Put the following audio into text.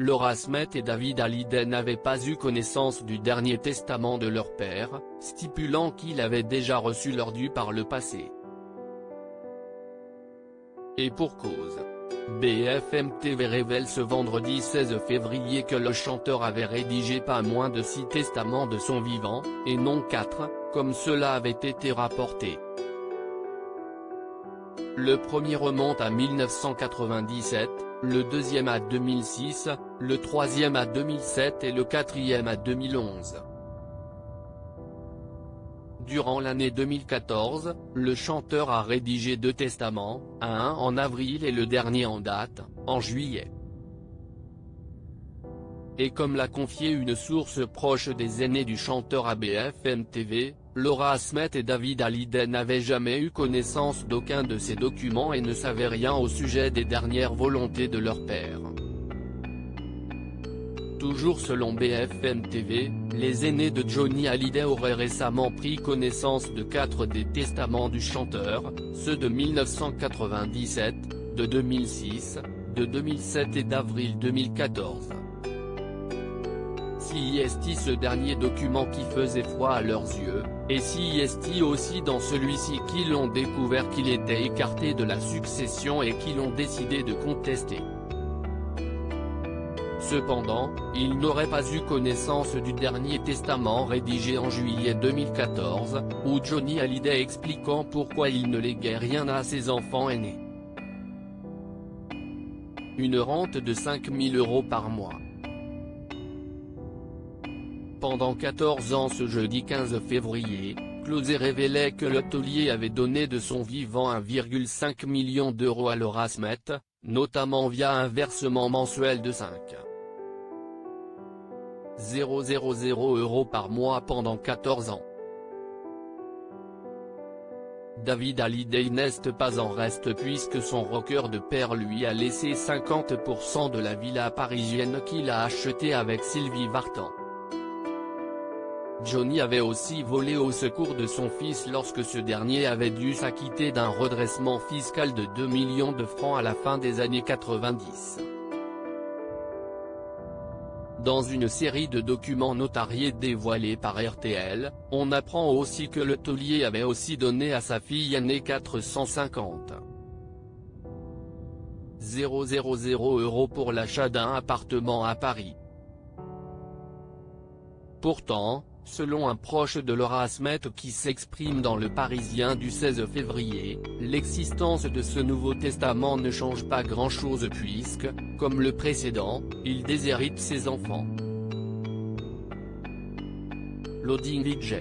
Laura Smet et David Hallyday n'avaient pas eu connaissance du dernier testament de leur père, stipulant qu'il avait déjà reçu leur dû par le passé. Et pour cause. BFM TV révèle ce vendredi 16 février que le chanteur avait rédigé pas moins de 6 testaments de son vivant, et non 4, comme cela avait été rapporté. Le premier remonte à 1997, le deuxième à 2006, le troisième à 2007 et le quatrième à 2011. Durant l'année 2014, le chanteur a rédigé 2 testaments, un en avril et le dernier en date, en juillet. Et comme l'a confié une source proche des aînés du chanteur à BFM TV, Laura Smet et David Hallyday n'avaient jamais eu connaissance d'aucun de ces documents et ne savaient rien au sujet des dernières volontés de leur père. Toujours selon BFM TV, les aînés de Johnny Hallyday auraient récemment pris connaissance de 4 des testaments du chanteur, ceux de 1997, de 2006, de 2007 et d'avril 2014. Si est-il ce dernier document qui faisait foi à leurs yeux, et si est-il aussi dans celui-ci qu'ils ont découvert qu'il était écarté de la succession et qu'ils ont décidé de contester. Cependant, ils n'auraient pas eu connaissance du dernier testament rédigé en juillet 2014, où Johnny Hallyday expliquant pourquoi il ne léguait rien à ses enfants aînés. Une rente de 5 000 € par mois. Pendant 14 ans ce jeudi 15 février, Closet révélait que le taulier avait donné de son vivant 1,5 million d'euros à Laura Smet, notamment via un versement mensuel de 5 000 € par mois pendant 14 ans. David Hallyday n'est pas en reste puisque son rocker de père lui a laissé 50% de la villa parisienne qu'il a achetée avec Sylvie Vartan. Johnny avait aussi volé au secours de son fils lorsque ce dernier avait dû s'acquitter d'un redressement fiscal de 2 millions de francs à la fin des années 90. Dans une série de documents notariés dévoilés par RTL, on apprend aussi que le taulier avait aussi donné à sa fille aînée 450 000 € pour l'achat d'un appartement à Paris. Pourtant, selon un proche de Laura Smet qui s'exprime dans Le Parisien du 16 février, l'existence de ce nouveau testament ne change pas grand-chose puisque, comme le précédent, il déshérite ses enfants. Loading VJ.